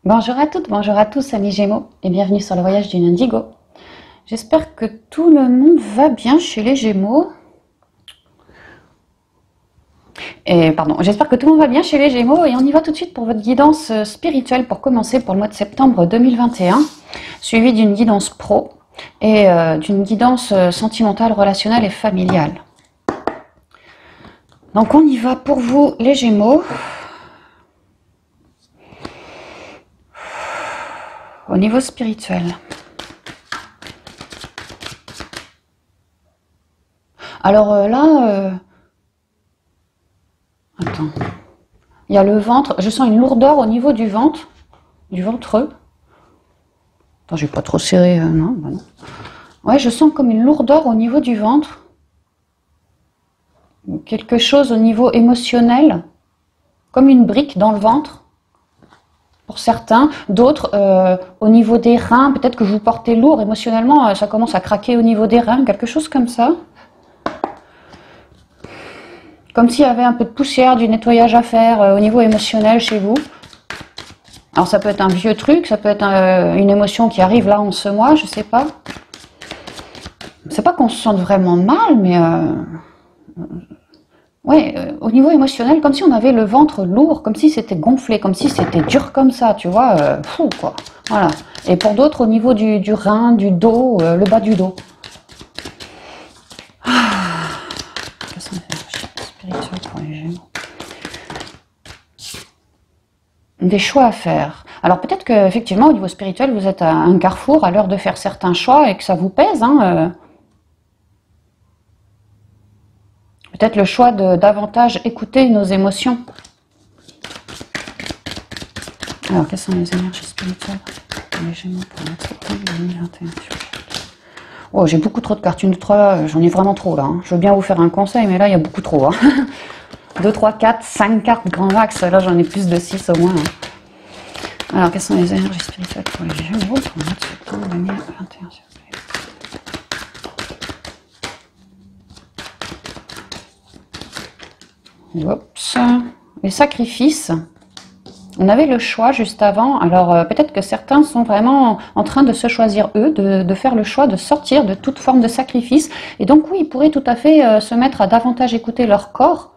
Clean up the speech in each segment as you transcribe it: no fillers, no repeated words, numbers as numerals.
Bonjour à toutes, bonjour à tous, amis Gémeaux, et bienvenue sur le voyage d'une Indigo. J'espère que tout le monde va bien chez les Gémeaux. J'espère que tout le monde va bien chez les Gémeaux et on y va tout de suite pour votre guidance spirituelle pour commencer pour le mois de septembre 2021, suivi d'une guidance pro et d'une guidance sentimentale, relationnelle et familiale. Donc on y va pour vous les Gémeaux. Au niveau spirituel. Alors attends. Il y a le ventre. Je sens une lourdeur au niveau du ventre. Du ventreux. Attends, je vais pas trop serrer. Non, bah non. Ouais, je sens comme une lourdeur au niveau du ventre. Quelque chose au niveau émotionnel. Comme une brique dans le ventre. Pour certains, d'autres au niveau des reins, peut-être que vous portez lourd émotionnellement, ça commence à craquer au niveau des reins, quelque chose comme ça. Comme s'il y avait un peu de poussière, du nettoyage à faire au niveau émotionnel chez vous. Alors ça peut être un vieux truc, ça peut être une émotion qui arrive là en ce mois, je sais pas. C'est pas qu'on se sente vraiment mal, mais ouais, au niveau émotionnel, comme si on avait le ventre lourd, comme si c'était gonflé, comme si c'était dur comme ça, tu vois, fou quoi. Voilà. Et pour d'autres, au niveau du rein, du dos, le bas du dos. Quelles sont les énergies spirituelles pour les Gémeaux? Des choix à faire. Alors peut-être qu'effectivement, au niveau spirituel, vous êtes à un carrefour à l'heure de faire certains choix et que ça vous pèse, hein. Peut-être le choix de davantage écouter nos émotions. Alors, quelles sont les énergies spirituelles pour les Gémeaux pour le mois de septembre 2021? Oh, j'ai beaucoup trop de cartes. 1, 2, 3, j'en ai vraiment trop là. Hein. Je veux bien vous faire un conseil, mais là, il y a beaucoup trop. Hein. 2, 3, 4, 5 cartes grand max. Là, j'en ai plus de 6 au moins. Hein. Alors, quelles sont les énergies spirituelles pour les Gémeaux pour le mois de septembre 2021? Oups. Les sacrifices. On avait le choix juste avant. Alors peut-être que certains sont vraiment en train de se choisir eux, de faire le choix de sortir de toute forme de sacrifice. Et donc oui, ils pourraient tout à fait se mettre à davantage écouter leur corps,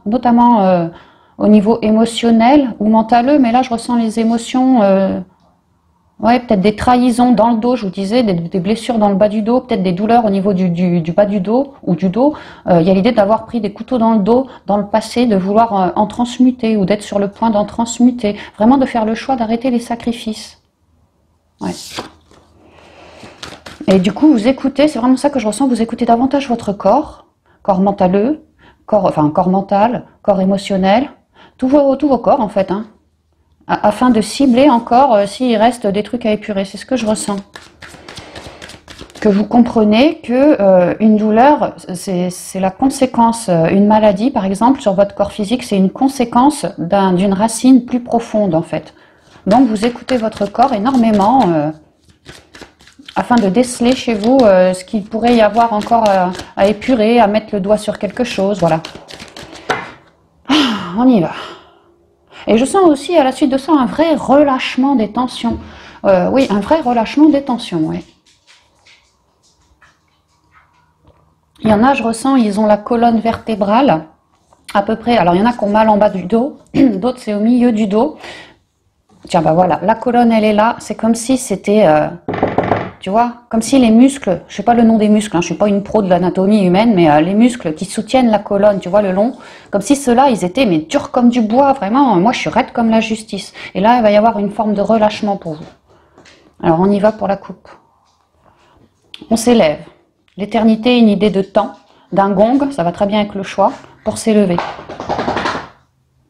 notamment au niveau émotionnel ou mentaleux. Mais là, je ressens les émotions. Ouais, peut-être des trahisons dans le dos, je vous disais, des blessures dans le bas du dos, peut-être des douleurs au niveau du bas du dos ou du dos. Il y a l'idée d'avoir pris des couteaux dans le dos dans le passé, de vouloir en transmuter ou d'être sur le point d'en transmuter. Vraiment de faire le choix d'arrêter les sacrifices. Ouais. Et du coup, vous écoutez, c'est vraiment ça que je ressens, vous écoutez davantage votre corps, corps mentaleux, corps mental, corps émotionnel, tous vos corps en fait, hein. Afin de cibler encore s'il reste des trucs à épurer. C'est ce que je ressens. Que vous comprenez que une douleur, c'est la conséquence, une maladie par exemple sur votre corps physique, c'est une conséquence d'une racine plus profonde en fait. Donc vous écoutez votre corps énormément afin de déceler chez vous ce qu'il pourrait y avoir encore à épurer, à mettre le doigt sur quelque chose, voilà. On y va. Et je sens aussi à la suite de ça un vrai relâchement des tensions. Oui, un vrai relâchement des tensions, oui. Il y en a, je ressens, ils ont la colonne vertébrale, à peu près. Alors, il y en a qui ont mal en bas du dos, d'autres c'est au milieu du dos. Tiens, bah voilà, la colonne, elle est là. C'est comme si c'était, tu vois, comme si les muscles, je sais pas le nom des muscles, hein, je suis pas une pro de l'anatomie humaine, mais les muscles qui soutiennent la colonne, tu vois, le long, comme si ceux-là, ils étaient mais durs comme du bois, vraiment, moi je suis raide comme la justice. Et là, il va y avoir une forme de relâchement pour vous. Alors, on y va pour la coupe. On s'élève. L'éternité, une idée de temps, d'un gong, ça va très bien avec le choix, pour s'élever.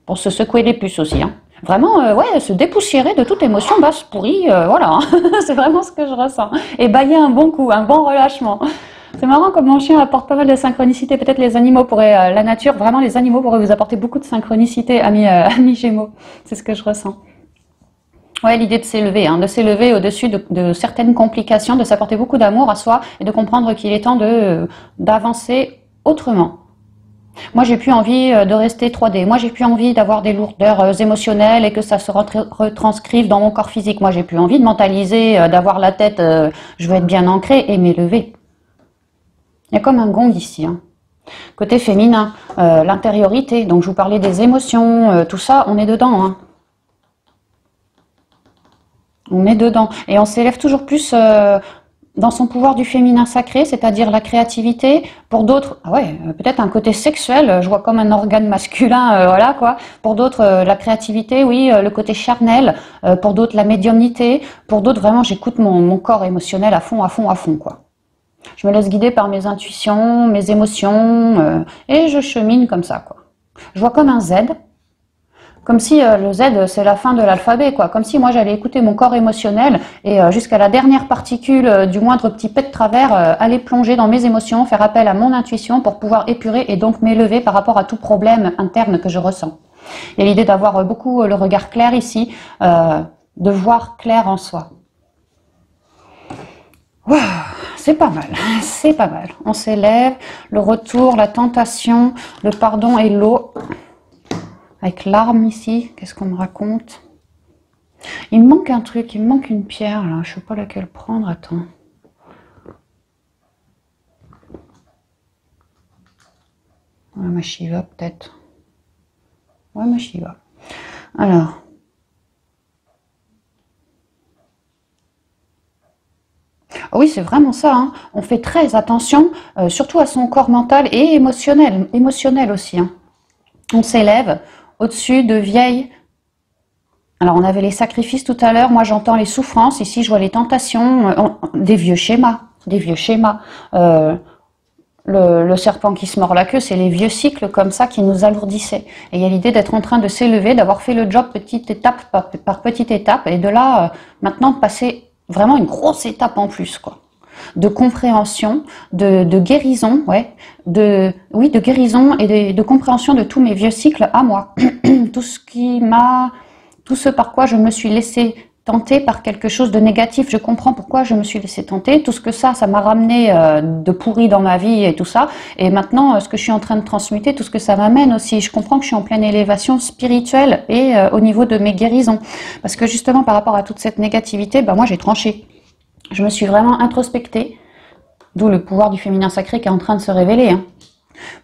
Pour se secouer les puces aussi, hein. Vraiment, ouais, se dépoussiérer de toute émotion basse pourrie, voilà, c'est vraiment ce que je ressens. Et bailler un bon coup, un bon relâchement. C'est marrant comme mon chien apporte pas mal de synchronicité. Peut-être les animaux pourraient, la nature, vraiment les animaux pourraient vous apporter beaucoup de synchronicité, amis Gémeaux. C'est ce que je ressens. Ouais, l'idée de s'élever, hein, de s'élever au-dessus de certaines complications, de s'apporter beaucoup d'amour à soi et de comprendre qu'il est temps d'avancer autrement. Moi, j'ai plus envie de rester 3D. Moi, j'ai plus envie d'avoir des lourdeurs émotionnelles et que ça se retranscrive dans mon corps physique. Moi, j'ai plus envie de mentaliser, d'avoir la tête, je veux être bien ancrée et m'élever. Il y a comme un gong ici. Hein. Côté féminin, l'intériorité. Donc, je vous parlais des émotions, tout ça, on est dedans. Hein. On est dedans. Et on s'élève toujours plus dans son pouvoir du féminin sacré, c'est-à-dire la créativité. Pour d'autres, ah ouais, peut-être un côté sexuel, je vois comme un organe masculin, voilà quoi. Pour d'autres, la créativité, oui, le côté charnel. Pour d'autres, la médiumnité. Pour d'autres, vraiment, j'écoute mon corps émotionnel à fond, quoi. Je me laisse guider par mes intuitions, mes émotions, et je chemine comme ça, quoi. Je vois comme un Z. Comme si le Z, c'est la fin de l'alphabet, quoi. Comme si moi, j'allais écouter mon corps émotionnel et jusqu'à la dernière particule du moindre petit pet de travers, aller plonger dans mes émotions, faire appel à mon intuition pour pouvoir épurer et donc m'élever par rapport à tout problème interne que je ressens. Il y a l'idée d'avoir beaucoup le regard clair ici, de voir clair en soi. Wow, c'est pas mal, c'est pas mal. On s'élève, le retour, la tentation, le pardon et l'eau. Avec l'arme ici, qu'est-ce qu'on me raconte? Il me manque un truc, il me manque une pierre là, je sais pas laquelle prendre, attends. Ouais, ma Shiva peut-être. Ouais, ma Shiva. Alors. Oui, c'est vraiment ça, hein. On fait très attention, surtout à son corps mental et émotionnel aussi. Hein. On s'élève au-dessus de vieilles... Alors, on avait les sacrifices tout à l'heure, moi j'entends les souffrances, ici je vois les tentations, des vieux schémas, le serpent qui se mord la queue, c'est les vieux cycles comme ça qui nous alourdissaient. Et il y a l'idée d'être en train de s'élever, d'avoir fait le job petite étape par petite étape, et de là, maintenant, de passer vraiment une grosse étape en plus, quoi. De compréhension, de guérison, ouais, de guérison et de compréhension de tous mes vieux cycles à moi. Tout ce par quoi je me suis laissé tenter par quelque chose de négatif, je comprends pourquoi je me suis laissé tenter, tout ce que ça m'a ramené de pourri dans ma vie et tout ça, et maintenant ce que je suis en train de transmuter, tout ce que ça m'amène aussi, je comprends que je suis en pleine élévation spirituelle et au niveau de mes guérisons, parce que justement par rapport à toute cette négativité, moi j'ai tranché. Je me suis vraiment introspectée, d'où le pouvoir du féminin sacré qui est en train de se révéler, hein,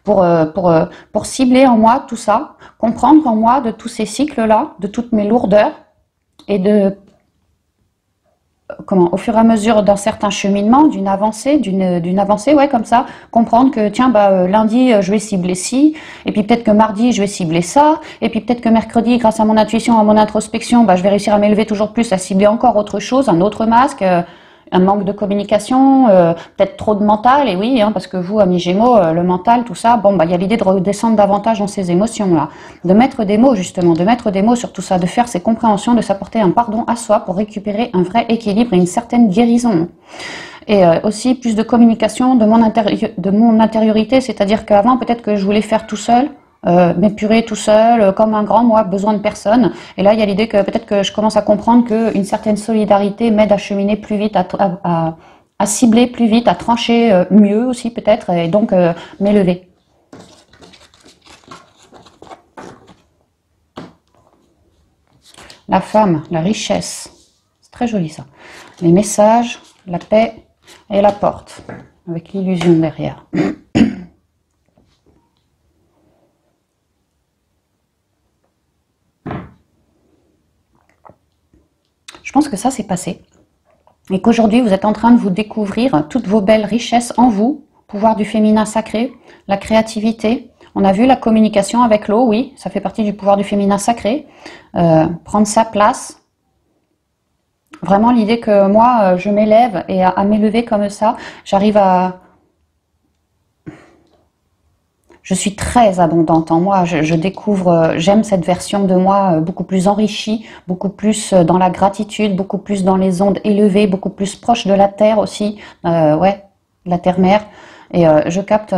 pour cibler en moi tout ça, comprendre en moi de tous ces cycles-là, de toutes mes lourdeurs, et de, au fur et à mesure d'un certain cheminement, d'une avancée, ouais, comme ça, comprendre que, tiens, lundi, je vais cibler ci, et puis peut-être que mardi, je vais cibler ça, et puis peut-être que mercredi, grâce à mon intuition, à mon introspection, je vais réussir à m'élever toujours plus, à cibler encore autre chose, un autre masque, un manque de communication, peut-être trop de mental, et oui, hein, parce que vous, amis Gémeaux, le mental, tout ça, il y a l'idée de redescendre davantage dans ces émotions-là, de mettre des mots justement, de mettre des mots sur tout ça, de faire ces compréhensions, de s'apporter un pardon à soi pour récupérer un vrai équilibre et une certaine guérison. Et aussi plus de communication de mon intériorité, c'est-à-dire qu'avant, peut-être que je voulais faire tout seul, m'épurer tout seul, comme un grand moi, besoin de personne. Et là, il y a l'idée que peut-être que je commence à comprendre qu'une certaine solidarité m'aide à cheminer plus vite, à cibler plus vite, à trancher mieux aussi peut-être, et donc m'élever. La femme, la richesse, c'est très joli ça. Les messages, la paix et la porte, avec l'illusion derrière. Je pense que ça c'est passé et qu'aujourd'hui vous êtes en train de vous découvrir toutes vos belles richesses en vous, pouvoir du féminin sacré, la créativité. On a vu la communication avec l'eau, oui, ça fait partie du pouvoir du féminin sacré, prendre sa place. Vraiment l'idée que moi je m'élève et à m'élever comme ça, j'arrive à... Je suis très abondante en moi, je découvre, j'aime cette version de moi beaucoup plus enrichie, beaucoup plus dans la gratitude, beaucoup plus dans les ondes élevées, beaucoup plus proche de la terre aussi, ouais, de la terre-mère. Et je capte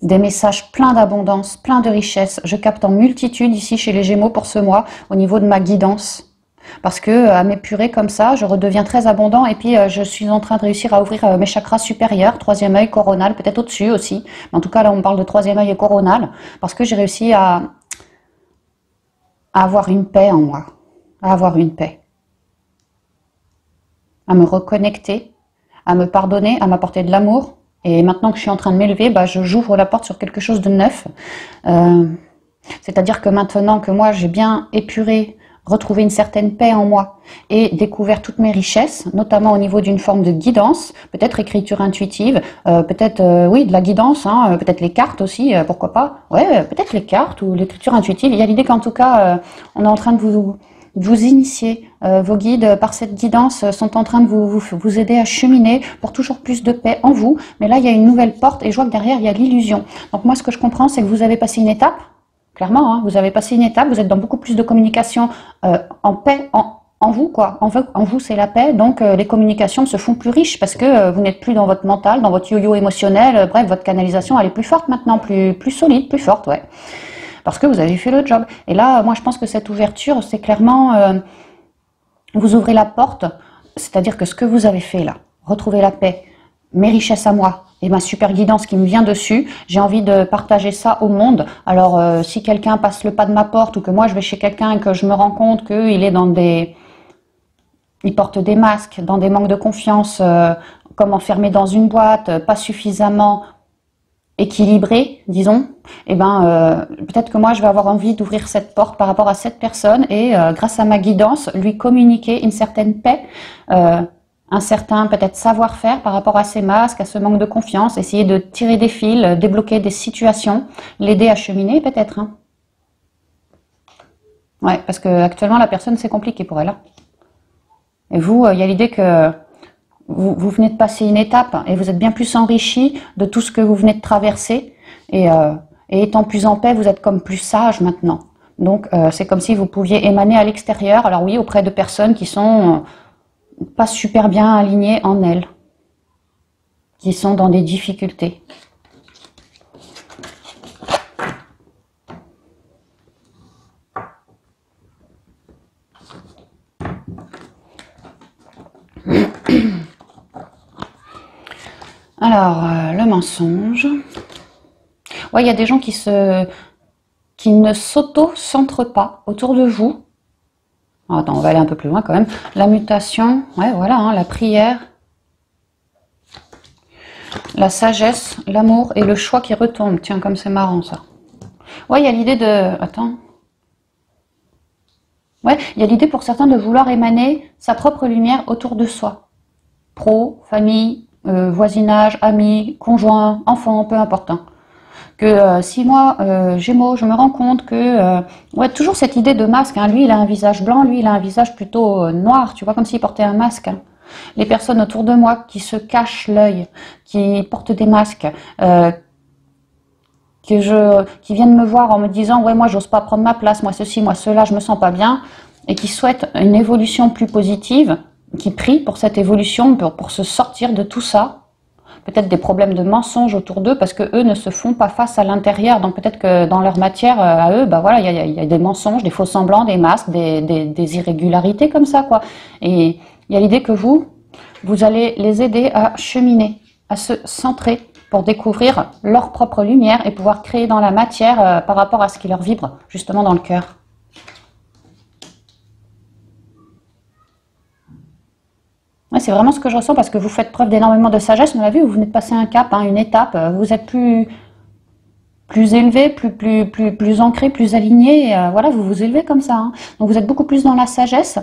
des messages pleins d'abondance, pleins de richesse. Je capte en multitude ici chez les Gémeaux pour ce mois, au niveau de ma guidance. Parce que à m'épurer comme ça, je redeviens très abondant et puis je suis en train de réussir à ouvrir mes chakras supérieurs, troisième œil, coronal, peut-être au-dessus aussi. Mais en tout cas, là, on parle de troisième œil et coronal parce que j'ai réussi à avoir une paix en moi, à avoir une paix, à me reconnecter, à me pardonner, à m'apporter de l'amour. Et maintenant que je suis en train de m'élever, bah, j'ouvre la porte sur quelque chose de neuf. C'est-à-dire que maintenant que moi, j'ai bien épuré, retrouvé une certaine paix en moi et découvert toutes mes richesses, notamment au niveau d'une forme de guidance, peut-être écriture intuitive, peut-être, oui, de la guidance, hein, peut-être les cartes aussi, pourquoi pas. Ouais, peut-être les cartes ou l'écriture intuitive. Il y a l'idée qu'en tout cas, on est en train de vous initier. Vos guides, par cette guidance, sont en train de vous aider à cheminer pour toujours plus de paix en vous. Mais là, il y a une nouvelle porte et je vois que derrière, il y a l'illusion. Donc moi, ce que je comprends, c'est que vous avez passé une étape. Clairement, hein, vous avez passé une étape, vous êtes dans beaucoup plus de communication en paix, en vous, quoi. En vous, c'est la paix, donc les communications se font plus riches parce que vous n'êtes plus dans votre mental, dans votre yo-yo émotionnel. Bref, votre canalisation, elle est plus forte maintenant, plus solide, plus forte, ouais. Parce que vous avez fait le job. Et là, moi, je pense que cette ouverture, c'est clairement, vous ouvrez la porte, c'est-à-dire que ce que vous avez fait là, retrouver la paix, mes richesses à moi, et ma super guidance qui me vient dessus, j'ai envie de partager ça au monde. Alors, si quelqu'un passe le pas de ma porte ou que moi je vais chez quelqu'un et que je me rends compte qu'il est dans des... il porte des masques, dans des manques de confiance, comme enfermé dans une boîte, pas suffisamment équilibré, disons, eh ben, peut-être que moi je vais avoir envie d'ouvrir cette porte par rapport à cette personne et grâce à ma guidance, lui communiquer une certaine paix, un certain peut-être savoir-faire par rapport à ces masques, à ce manque de confiance, essayer de tirer des fils, débloquer des situations, l'aider à cheminer peut-être. Hein. Ouais, parce que actuellement la personne c'est compliqué pour elle. Hein. Et vous, il y a l'idée que vous venez de passer une étape et vous êtes bien plus enrichi de tout ce que vous venez de traverser et étant plus en paix, vous êtes comme plus sage maintenant. Donc c'est comme si vous pouviez émaner à l'extérieur, alors oui, auprès de personnes qui sont pas super bien alignées en elles, qui sont dans des difficultés. Alors, le mensonge. Ouais, il y a des gens qui ne s'auto-centrent pas autour de vous. Attends, on va aller un peu plus loin quand même. La mutation, ouais, voilà, hein, la prière, la sagesse, l'amour et le choix qui retombe. Tiens, comme c'est marrant ça. Ouais, il y a l'idée de... Attends. Ouais, il y a l'idée pour certains de vouloir émaner sa propre lumière autour de soi. Pro, famille, voisinage, amis, conjoint, enfant, peu importe. Hein. Que si moi, Gémeaux, je me rends compte que... ouais, toujours cette idée de masque. Hein. Lui, il a un visage blanc, lui, il a un visage plutôt noir, tu vois, comme s'il portait un masque. Hein. Les personnes autour de moi qui se cachent l'œil, qui portent des masques, qui viennent me voir en me disant « Ouais, moi, j'ose pas prendre ma place, moi, ceci, moi, cela, je me sens pas bien », et qui souhaitent une évolution plus positive, qui prient pour cette évolution, pour se sortir de tout ça. Peut-être des problèmes de mensonges autour d'eux parce que eux ne se font pas face à l'intérieur. Donc peut-être que dans leur matière à eux, bah voilà, il y a des mensonges, des faux semblants, des masques, des irrégularités comme ça, quoi. Et il y a l'idée que vous allez les aider à cheminer, à se centrer pour découvrir leur propre lumière et pouvoir créer dans la matière par rapport à ce qui leur vibre, justement dans le cœur. Ouais, c'est vraiment ce que je ressens parce que vous faites preuve d'énormément de sagesse. On l'a vu, vous venez de passer un cap, hein, une étape. Vous êtes plus élevé, plus ancré, plus aligné. Voilà, vous vous élevez comme ça. Hein. Donc vous êtes beaucoup plus dans la sagesse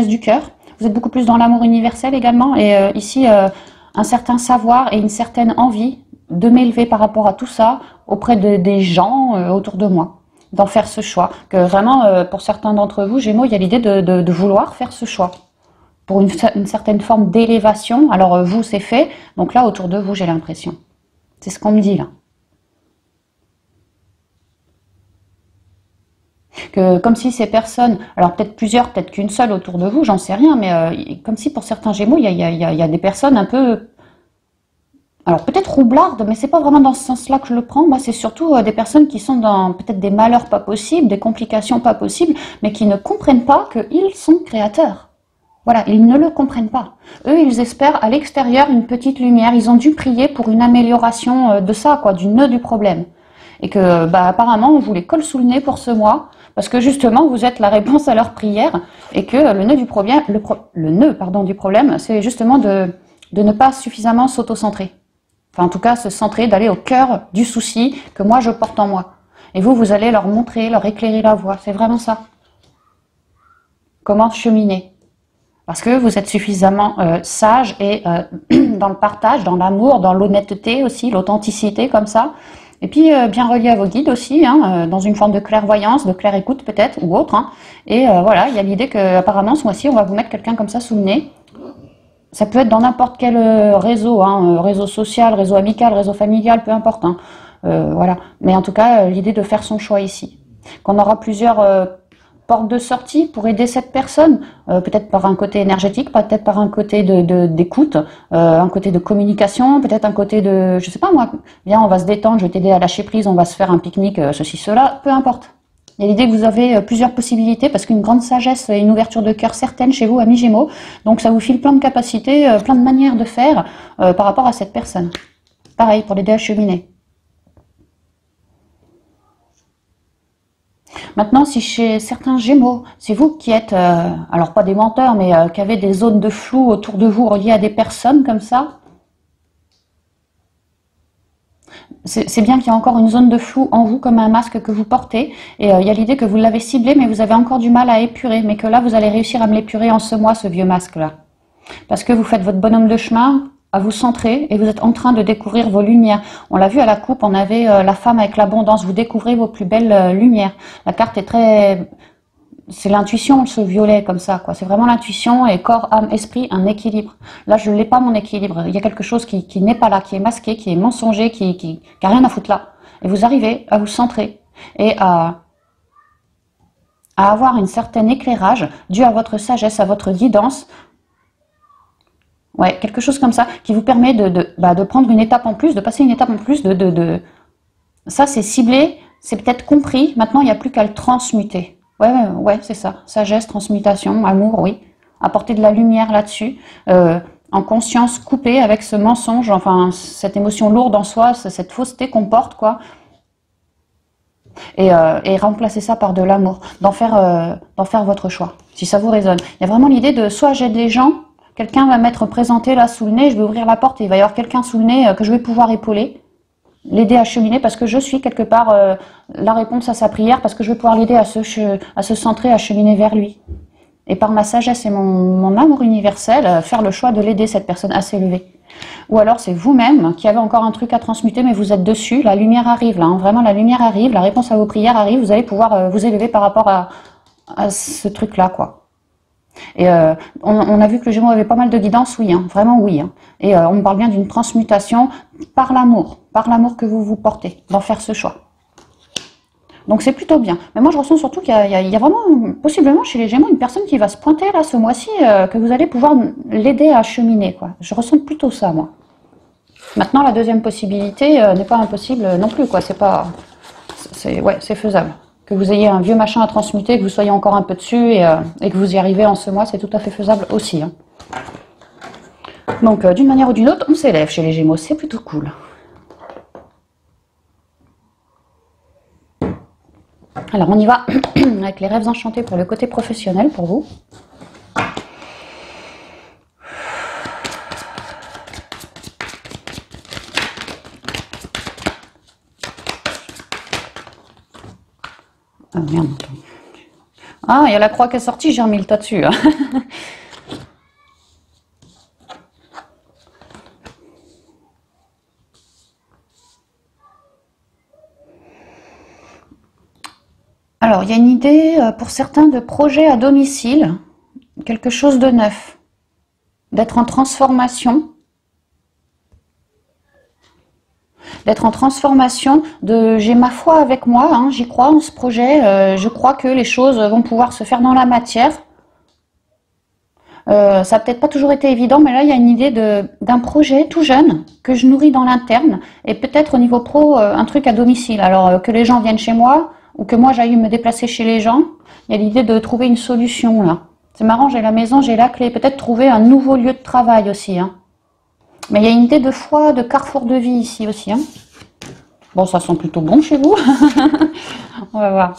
du cœur. Vous êtes beaucoup plus dans l'amour universel également. Et ici, un certain savoir et une certaine envie de m'élever par rapport à tout ça auprès des gens autour de moi. D'en faire ce choix. Que vraiment, pour certains d'entre vous, Gémeaux, il y a l'idée de vouloir faire ce choix. Pour une certaine forme d'élévation. Alors vous, c'est fait. Donc là, autour de vous, j'ai l'impression. C'est ce qu'on me dit là. Que comme si ces personnes, alors peut-être plusieurs, peut-être qu'une seule autour de vous, j'en sais rien, mais comme si pour certains Gémeaux, il y a des personnes un peu alors peut-être roublarde, mais c'est pas vraiment dans ce sens-là que je le prends. Moi, c'est surtout des personnes qui sont dans peut-être des malheurs pas possibles, des complications pas possibles, mais qui ne comprennent pas qu'ils sont créateurs. Voilà, ils ne le comprennent pas. Eux, ils espèrent à l'extérieur une petite lumière. Ils ont dû prier pour une amélioration de ça, quoi, du nœud du problème. Et que, bah, apparemment, on vous les colle sous le nez pour ce mois, parce que justement, vous êtes la réponse à leur prière, et que le nœud du problème, le nœud, pardon, du problème, c'est justement de ne pas suffisamment s'auto-centrer. Enfin, en tout cas, se centrer, d'aller au cœur du souci que moi, je porte en moi. Et vous, vous allez leur montrer, leur éclairer la voie. C'est vraiment ça. Comment cheminer. Parce que vous êtes suffisamment sage et dans le partage, dans l'amour, dans l'honnêteté aussi, l'authenticité comme ça. Et puis bien relié à vos guides aussi, hein, dans une forme de clairvoyance, de claire écoute peut-être, ou autre. Hein. Et voilà, il y a l'idée qu'apparemment ce mois-ci, on va vous mettre quelqu'un comme ça sous le nez. Ça peut être dans n'importe quel réseau, hein, réseau social, réseau amical, réseau familial, peu importe. Hein. Voilà. Mais en tout cas, l'idée de faire son choix ici. Qu'on aura plusieurs porte de sortie pour aider cette personne, peut-être par un côté énergétique, peut-être par un côté d'écoute, un côté de communication, peut-être un côté de, je sais pas moi, viens on va se détendre, je vais t'aider à lâcher prise, on va se faire un pique-nique, ceci, cela, peu importe. Il y a l'idée que vous avez plusieurs possibilités parce qu'une grande sagesse et une ouverture de cœur certaine chez vous, amis Gémeaux, donc ça vous file plein de capacités, plein de manières de faire par rapport à cette personne. Pareil pour l'aider à cheminer. Maintenant, si chez certains Gémeaux, c'est vous qui êtes, alors pas des menteurs, mais qui avez des zones de flou autour de vous reliées à des personnes comme ça, c'est bien qu'il y a encore une zone de flou en vous comme un masque que vous portez. Et il y a l'idée que vous l'avez ciblé, mais vous avez encore du mal à épurer. Mais que là, vous allez réussir à me l'épurer en ce mois, ce vieux masque-là. Parce que vous faites votre bonhomme de chemin à vous centrer et vous êtes en train de découvrir vos lumières. On l'a vu à la coupe, on avait la femme avec l'abondance. Vous découvrez vos plus belles lumières. La carte est très... C'est l'intuition, ce violet comme ça, quoi. C'est vraiment l'intuition et corps, âme, esprit, un équilibre. Là, je n'ai pas mon équilibre. Il y a quelque chose qui n'est pas là, qui est masqué, qui est mensonger, qui a rien à foutre là. Et vous arrivez à vous centrer et à avoir un certain éclairage dû à votre sagesse, à votre guidance. Ouais, quelque chose comme ça qui vous permet de prendre une étape en plus, de passer une étape en plus, Ça, c'est ciblé, c'est peut-être compris. Maintenant, il n'y a plus qu'à le transmuter. Ouais, c'est ça. Sagesse, transmutation, amour, oui. Apporter de la lumière là-dessus, en conscience, coupée avec ce mensonge, enfin, cette émotion lourde en soi, cette fausseté qu'on porte, quoi. Et remplacer ça par de l'amour, d'en faire votre choix, si ça vous résonne. Il y a vraiment l'idée de soit j'aide les gens, quelqu'un va m'être présenté là sous le nez, je vais ouvrir la porte et il va y avoir quelqu'un sous le nez que je vais pouvoir épauler. L'aider à cheminer parce que je suis quelque part la réponse à sa prière, parce que je vais pouvoir l'aider à se centrer, à cheminer vers lui. Et par ma sagesse et mon amour universel, faire le choix de l'aider, cette personne à s'élever. Ou alors c'est vous-même qui avez encore un truc à transmuter, mais vous êtes dessus, la lumière arrive là, hein, vraiment la lumière arrive, la réponse à vos prières arrive, vous allez pouvoir vous élever par rapport à ce truc-là, quoi. Et on a vu que le Gémeaux avait pas mal de guidance, oui, hein, vraiment oui. Hein. Et on parle bien d'une transmutation par l'amour que vous vous portez, d'en faire ce choix. Donc c'est plutôt bien. Mais moi je ressens surtout qu'il y a vraiment, possiblement chez les Gémeaux, une personne qui va se pointer là ce mois-ci, que vous allez pouvoir l'aider à cheminer, quoi. Je ressens plutôt ça, moi. Maintenant, la deuxième possibilité n'est pas impossible non plus, quoi. C'est faisable. Que vous ayez un vieux machin à transmuter, que vous soyez encore un peu dessus et que vous y arrivez en ce mois, c'est tout à fait faisable aussi. Hein. Donc, d'une manière ou d'une autre, on s'élève chez les Gémeaux, c'est plutôt cool. Alors, on y va avec les rêves enchantés pour le côté professionnel pour vous. Ah merde. Ah, il y a la croix qui est sortie, j'ai remis le tas dessus. Hein. Alors, il y a une idée pour certains de projet à domicile, quelque chose de neuf, d'être en transformation. D'être en transformation, j'ai ma foi avec moi, hein, j'y crois en ce projet, je crois que les choses vont pouvoir se faire dans la matière. Ça n'a peut-être pas toujours été évident, mais là, il y a une idée d'un projet tout jeune que je nourris dans l'interne et peut-être au niveau pro, un truc à domicile. Alors, que les gens viennent chez moi ou que moi, j'aille me déplacer chez les gens, il y a l'idée de trouver une solution, là. C'est marrant, j'ai la maison, j'ai la clé. Peut-être trouver un nouveau lieu de travail aussi, hein. Mais il y a une idée de foi, de carrefour de vie ici aussi, hein. Bon, ça sent plutôt bon chez vous. On va voir.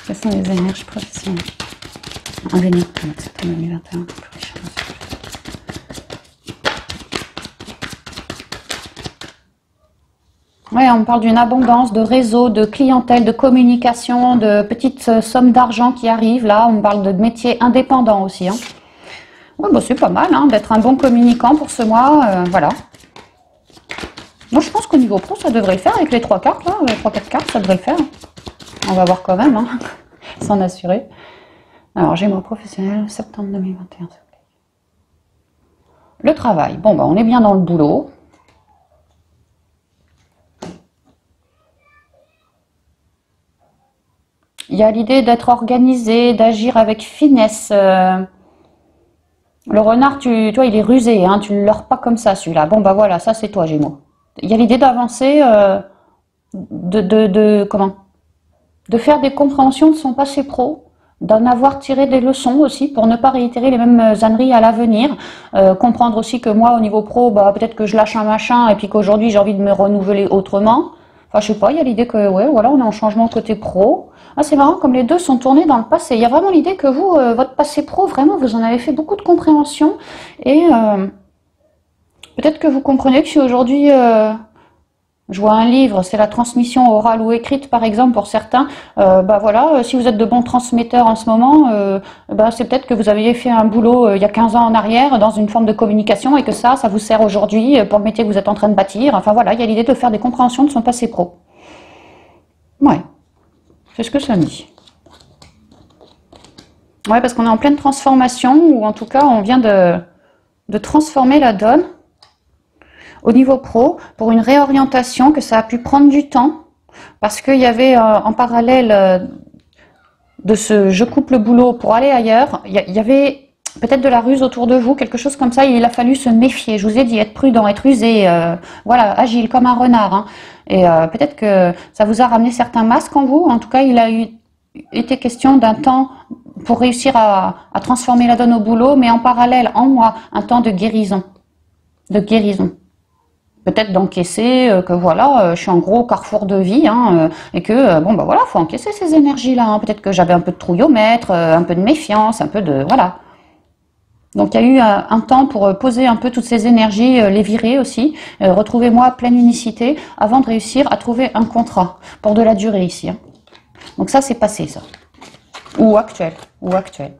Quelles sont les énergies professionnelles? En venir, septembre 2021. Ouais, on parle d'une abondance de réseaux, de clientèle, de communication, de petites sommes d'argent qui arrivent. Là, on parle de métiers indépendants aussi, hein. Ouais, bah, c'est pas mal, hein, d'être un bon communicant pour ce mois. Voilà. Moi, je pense qu'au niveau pro, ça devrait le faire avec les 3 cartes, là. Les 3-4 cartes, ça devrait le faire. On va voir quand même, hein, s'en assurer. Alors, j'ai mon professionnel, septembre 2021. Le travail. Bon, bah, on est bien dans le boulot. Il y a l'idée d'être organisé, d'agir avec finesse. Le renard, tu vois, il est rusé, hein, tu ne le leurres pas comme ça, celui-là. Bon, bah voilà, ça c'est toi, Gémeaux. Il y a l'idée d'avancer, comment? De faire des compréhensions de son passé pro, d'en avoir tiré des leçons aussi pour ne pas réitérer les mêmes âneries à l'avenir. Comprendre aussi que moi, au niveau pro, bah, peut-être que je lâche un machin et puis qu'aujourd'hui, j'ai envie de me renouveler autrement. Enfin, je sais pas, il y a l'idée que, ouais, voilà, on est en changement côté pro. Ah, c'est marrant, comme les deux sont tournés dans le passé. Il y a vraiment l'idée que vous, votre passé pro, vraiment, vous en avez fait beaucoup de compréhension. Et peut-être que vous comprenez que si aujourd'hui, je vois un livre, c'est la transmission orale ou écrite, par exemple, pour certains, bah voilà, si vous êtes de bons transmetteurs en ce moment, bah, c'est peut-être que vous aviez fait un boulot il y a 15 ans en arrière dans une forme de communication et que ça vous sert aujourd'hui pour le métier que vous êtes en train de bâtir. Enfin voilà, il y a l'idée de faire des compréhensions de son passé pro. Ouais. C'est ce que ça me dit. Ouais, parce qu'on est en pleine transformation, ou en tout cas, on vient de transformer la donne au niveau pro pour une réorientation, que ça a pu prendre du temps, parce qu'il y avait en parallèle de ce je coupe le boulot pour aller ailleurs, il y avait peut-être de la ruse autour de vous, quelque chose comme ça, il a fallu se méfier. Je vous ai dit, être prudent, être rusé, voilà, agile comme un renard, hein. Et peut-être que ça vous a ramené certains masques en vous. En tout cas, il a été question d'un temps pour réussir à transformer la donne au boulot, mais en parallèle, en moi, un temps de guérison. De guérison. Peut-être d'encaisser que voilà, je suis en gros carrefour de vie, hein, et que, bon, bah voilà, faut encaisser ces énergies-là, hein. Peut-être que j'avais un peu de trouillomètre, un peu de méfiance, un peu de... Voilà. Donc il y a eu un temps pour poser un peu toutes ces énergies, les virer aussi, retrouver moi pleine unicité, avant de réussir à trouver un contrat pour de la durée ici, hein. Donc ça c'est passé, ça. Ou actuel, ou actuel.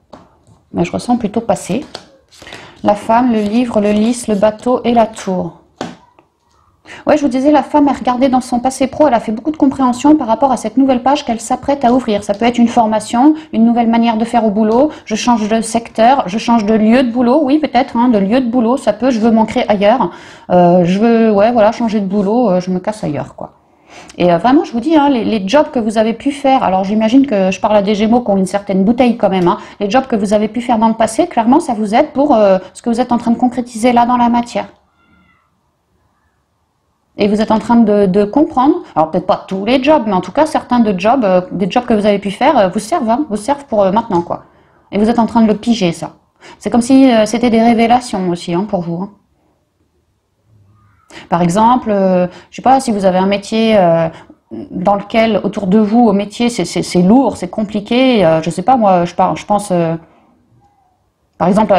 Mais je ressens plutôt passé. La femme, le livre, le lys, le bateau et la tour. Ouais, je vous disais, la femme, elle regardait dans son passé pro, elle a fait beaucoup de compréhension par rapport à cette nouvelle page qu'elle s'apprête à ouvrir. Ça peut être une formation, une nouvelle manière de faire au boulot, je change de secteur, je change de lieu de boulot, oui peut-être, hein, de lieu de boulot, ça peut, je veux m'ancrer ailleurs, je veux, ouais, voilà, changer de boulot, je me casse ailleurs, quoi. Et vraiment, je vous dis, hein, les jobs que vous avez pu faire, alors j'imagine que je parle à des Gémeaux qui ont une certaine bouteille quand même, hein, les jobs que vous avez pu faire dans le passé, clairement, ça vous aide pour ce que vous êtes en train de concrétiser là dans la matière. Et vous êtes en train de comprendre, alors peut-être pas tous les jobs, mais en tout cas certains de jobs, des jobs que vous avez pu faire, vous servent, hein, vous servent pour maintenant, quoi. Et vous êtes en train de le piger, ça. C'est comme si c'était des révélations aussi, hein, pour vous, hein. Par exemple, je sais pas, si vous avez un métier dans lequel, autour de vous, au métier, c'est lourd, c'est compliqué, je sais pas, moi, je pense, par exemple...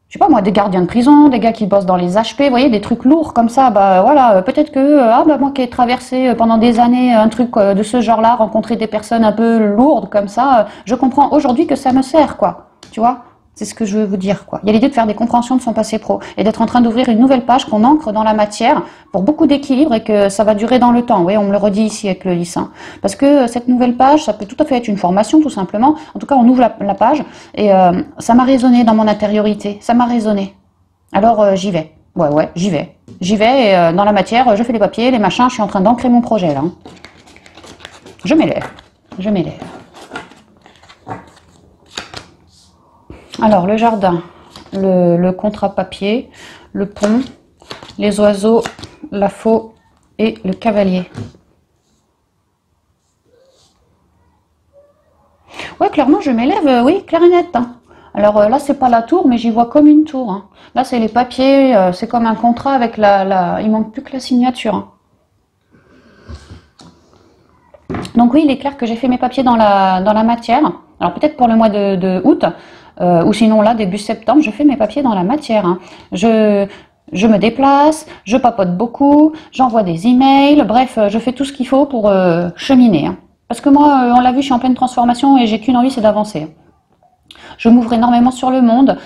je sais pas moi, des gardiens de prison, des gars qui bossent dans les HP, vous voyez, des trucs lourds comme ça, bah voilà, peut-être que, bah moi qui ai traversé pendant des années un truc de ce genre-là, rencontrer des personnes un peu lourdes comme ça, je comprends aujourd'hui que ça me sert, quoi, tu vois, c'est ce que je veux vous dire, quoi. Il y a l'idée de faire des compréhensions de son passé pro, et d'être en train d'ouvrir une nouvelle page qu'on ancre dans la matière, pour beaucoup d'équilibre, et que ça va durer dans le temps, oui, on me le redit ici avec le lys, hein. Parce que cette nouvelle page, ça peut tout à fait être une formation, tout simplement, en tout cas on ouvre la page, et ça m'a résonné dans mon intériorité, ça m'a résonné. Alors j'y vais, ouais, j'y vais, et dans la matière, je fais les papiers, les machins, je suis en train d'ancrer mon projet, là, hein. Je m'élève. Alors, le jardin. le contrat papier, le pont, les oiseaux, la faux et le cavalier. Ouais, clairement, je m'élève, oui, clair et net. Hein. Alors là, c'est pas la tour, mais j'y vois comme une tour. Hein. Là, c'est les papiers, c'est comme un contrat avec il manque plus que la signature. Hein. Donc oui, il est clair que j'ai fait mes papiers dans la matière. Alors peut-être pour le mois de août, ou sinon là, début septembre, je fais mes papiers dans la matière. Hein. Je me déplace, je papote beaucoup, j'envoie des emails, bref, je fais tout ce qu'il faut pour cheminer. Hein. Parce que moi, on l'a vu, je suis en pleine transformation et j'ai qu'une envie, c'est d'avancer. Je m'ouvre énormément sur le monde.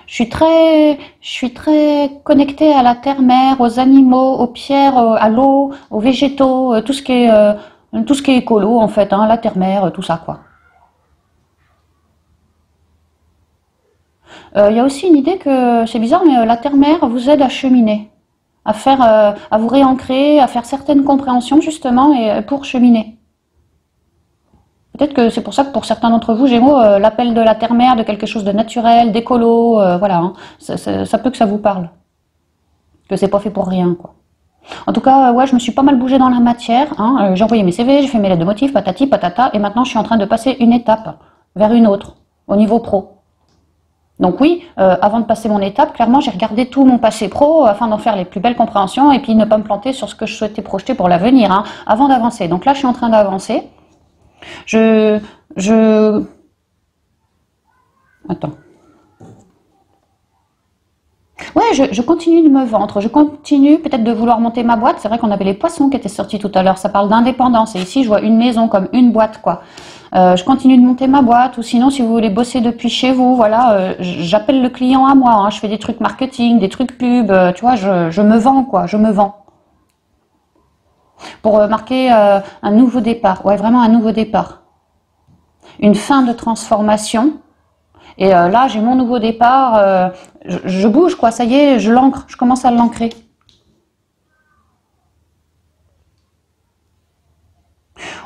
Je suis très connectée à la terre-mère, aux animaux, aux pierres, à l'eau, aux végétaux, tout ce qui est écolo en fait, hein, la terre-mère, tout ça quoi. Il y a aussi une idée que, c'est bizarre, mais la terre-mère vous aide à cheminer, à vous réancrer, à faire certaines compréhensions justement et pour cheminer. Peut-être que c'est pour ça que pour certains d'entre vous, Gémeaux, l'appel de la terre-mère, de quelque chose de naturel, d'écolo, voilà, hein, ça peut que ça vous parle. Que c'est pas fait pour rien, quoi. En tout cas, ouais, je me suis pas mal bougée dans la matière. Hein, j'ai envoyé mes CV, j'ai fait mes lettres de motifs, patati, patata, et maintenant je suis en train de passer une étape vers une autre, au niveau pro. Donc oui, avant de passer mon étape, clairement, j'ai regardé tout mon passé pro afin d'en faire les plus belles compréhensions et puis ne pas me planter sur ce que je souhaitais projeter pour l'avenir, hein, avant d'avancer. Donc là, je suis en train d'avancer. Attends. Ouais, je continue de me vendre, je continue peut-être de vouloir monter ma boîte. C'est vrai qu'on avait les poissons qui étaient sortis tout à l'heure, ça parle d'indépendance. Et ici, je vois une maison comme une boîte, quoi. Je continue de monter ma boîte, ou sinon, si vous voulez bosser depuis chez vous, voilà, j'appelle le client à moi. Hein, je fais des trucs marketing, des trucs pub, tu vois, je me vends, quoi, je me vends. Pour marquer un nouveau départ, ouais, vraiment un nouveau départ. Une fin de transformation. Et là, j'ai mon nouveau départ, je bouge, quoi, ça y est, je l'ancre, je commence à l'ancrer.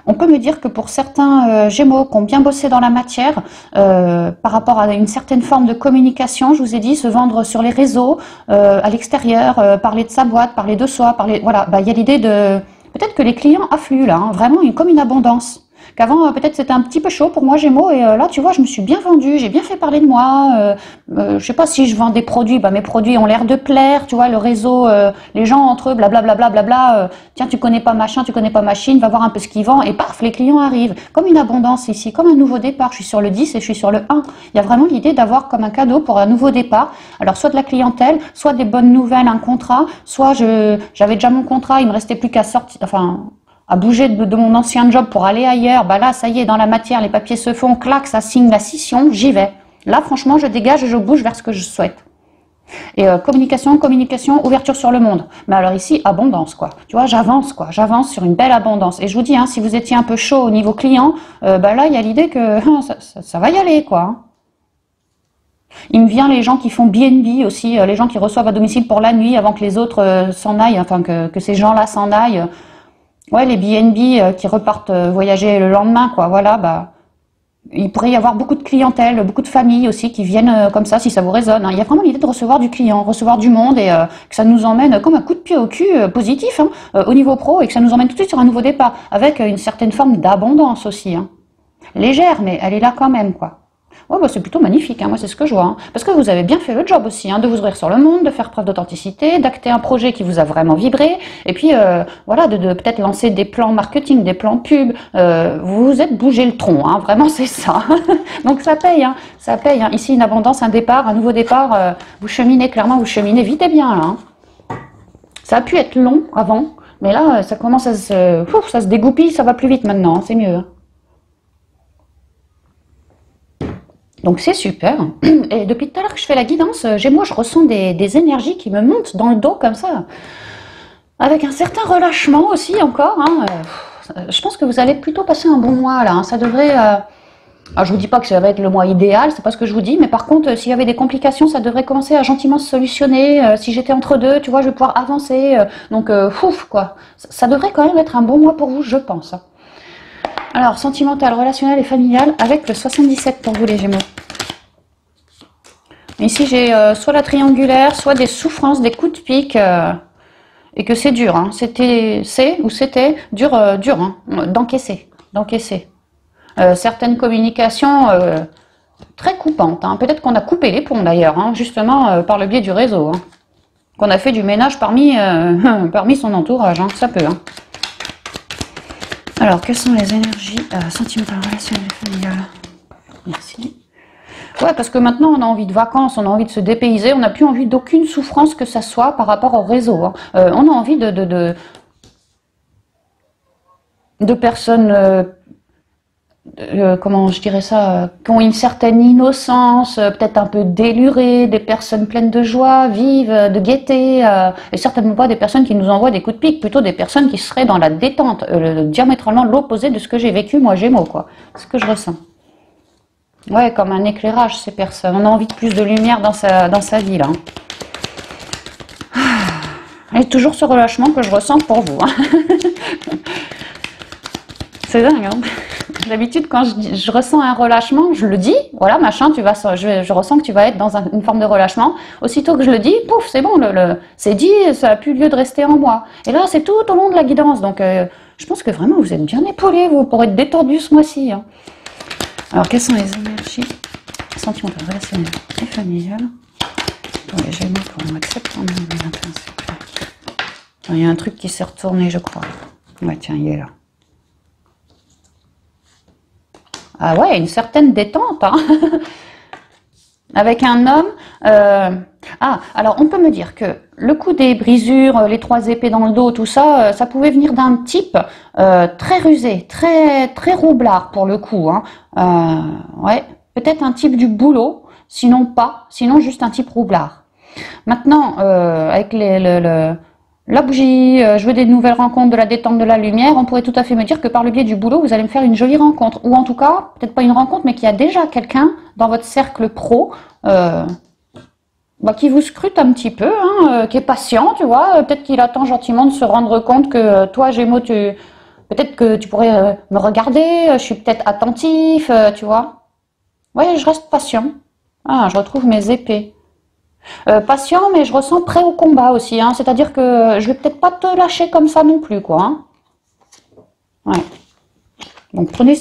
On peut me dire que pour certains Gémeaux qui ont bien bossé dans la matière, par rapport à une certaine forme de communication, je vous ai dit, se vendre sur les réseaux, à l'extérieur, parler de sa boîte, parler de soi, voilà, bah, y a l'idée de... Peut-être que les clients affluent là, hein, vraiment comme une abondance. Qu'avant, peut-être c'était un petit peu chaud pour moi, Gémeaux, et là, tu vois, je me suis bien vendue, j'ai bien fait parler de moi. Je sais pas si je vends des produits, bah mes produits ont l'air de plaire, tu vois, le réseau, les gens entre eux, blablabla, tiens, tu connais pas machin, tu connais pas machine, va voir un peu ce qu'ils vendent, et paf, les clients arrivent. Comme une abondance ici, comme un nouveau départ. Je suis sur le 10 et je suis sur le 1. Il y a vraiment l'idée d'avoir comme un cadeau pour un nouveau départ. Alors, soit de la clientèle, soit des bonnes nouvelles, un contrat, soit j'avais déjà mon contrat, il me restait plus qu'à sortir, enfin, à bouger de mon ancien job pour aller ailleurs, bah là, ça y est, dans la matière, les papiers se font, clac, ça signe la scission, j'y vais. Là, franchement, je dégage et je bouge vers ce que je souhaite. Et communication, ouverture sur le monde. Mais alors ici, abondance, quoi. Tu vois, j'avance, quoi. J'avance sur une belle abondance. Et je vous dis, hein, si vous étiez un peu chaud au niveau client, bah là, il y a l'idée que ça va y aller, quoi. Il me vient les gens qui font BNB aussi, les gens qui reçoivent à domicile pour la nuit avant que les autres s'en aillent, enfin que ces gens-là s'en aillent. Ouais, les BNB qui repartent voyager le lendemain, quoi. Voilà, bah, il pourrait y avoir beaucoup de clientèle, beaucoup de familles aussi qui viennent comme ça, si ça vous résonne. Hein. Il y a vraiment l'idée de recevoir du client, recevoir du monde et que ça nous emmène comme un coup de pied au cul positif hein, au niveau pro et que ça nous emmène tout de suite sur un nouveau départ avec une certaine forme d'abondance aussi. Hein. Légère, mais elle est là quand même, quoi. Ouais, bah c'est plutôt magnifique, hein, moi c'est ce que je vois. Hein. Parce que vous avez bien fait le job aussi, hein, de vous ouvrir sur le monde, de faire preuve d'authenticité, d'acter un projet qui vous a vraiment vibré, et puis voilà, de peut-être lancer des plans marketing, des plans pub. Vous vous êtes bougé le tronc, hein, vraiment c'est ça. Donc ça paye, hein, ça paye. Hein. Ici une abondance, un départ, un nouveau départ. Vous cheminez clairement, vous cheminez vite et bien là. Hein. Ça a pu être long avant, mais là ça commence à ça se dégoupille, ça va plus vite maintenant, c'est mieux. Hein. Donc c'est super. Et depuis tout à l'heure que je fais la guidance, Gémeaux, je ressens des énergies qui me montent dans le dos comme ça. Avec un certain relâchement aussi encore. Hein. Je pense que vous allez plutôt passer un bon mois là. Hein. Ça devrait... Alors je vous dis pas que ça va être le mois idéal, c'est pas ce que je vous dis, mais par contre, s'il y avait des complications, ça devrait commencer à gentiment se solutionner. Si j'étais entre deux, tu vois, je vais pouvoir avancer. Donc, ouf, quoi. Ça devrait quand même être un bon mois pour vous, je pense. Alors, sentimental, relationnel et familial avec le 77 pour vous les Gémeaux. Ici, j'ai soit la triangulaire, soit des souffrances, des coups de pique, et que c'est dur. Hein. C'était dur, dur hein, d'encaisser. Certaines communications très coupantes. Hein. Peut-être qu'on a coupé les ponts d'ailleurs, hein, justement par le biais du réseau. Hein. Qu'on a fait du ménage parmi son entourage. Hein. Ça peut. Hein. Alors, quelles sont les énergies sentimentales, relationnelles, familiales? Merci. Ouais, parce que maintenant, on a envie de vacances, on a envie de se dépayser, on n'a plus envie d'aucune souffrance que ça soit par rapport au réseau. Hein. On a envie de personnes, comment je dirais ça, qui ont une certaine innocence, peut-être un peu délurées, des personnes pleines de joie, vives, de gaieté, et certainement pas des personnes qui nous envoient des coups de pique, plutôt des personnes qui seraient dans la détente, diamétralement l'opposé de ce que j'ai vécu, moi, Gémeaux, quoi. C'est ce que je ressens. Ouais, comme un éclairage, ces personnes. On a envie de plus de lumière dans sa vie, là. Et toujours ce relâchement que je ressens pour vous. Hein. C'est dingue, hein. D'habitude, quand je ressens un relâchement, je le dis, voilà, machin, je ressens que tu vas être dans une forme de relâchement. Aussitôt que je le dis, pouf, c'est bon, c'est dit, ça n'a plus lieu de rester en moi. Et là, c'est tout au long de la guidance. Donc, je pense que vraiment, vous êtes bien épaulés, vous, pour être détendu ce mois-ci. Hein. Alors, quelles sont les énergies sentimentales, relationnelles et familiales pour les Gémeaux pour le mois de septembre 2021, s'il vous plaît. Il y a un truc qui s'est retourné, je crois. Ouais, tiens, il est là. Ah ouais, une certaine détente, hein. Avec un homme. Alors on peut me dire que le coup des brisures, les 3 épées dans le dos, tout ça, ça pouvait venir d'un type très rusé, très roublard pour le coup. Hein. Ouais, peut-être un type du boulot, sinon juste un type roublard. Maintenant, avec la bougie, je veux des nouvelles rencontres, de la détente, de la lumière, on pourrait tout à fait me dire que par le biais du boulot, vous allez me faire une jolie rencontre. Ou en tout cas, peut-être pas une rencontre, mais qu'il y a déjà quelqu'un dans votre cercle pro qui vous scrute un petit peu, hein, qui est patient, tu vois. Peut-être qu'il attend gentiment de se rendre compte que toi, Gémeaux, peut-être que tu pourrais me regarder, je suis peut-être attentif, tu vois. Ouais, je reste patient. Ah, je retrouve mes épées. Patient, mais je ressens prêt au combat aussi. Hein. C'est-à-dire que je vais peut-être pas te lâcher comme ça non plus, quoi. Hein. Ouais. Donc prenez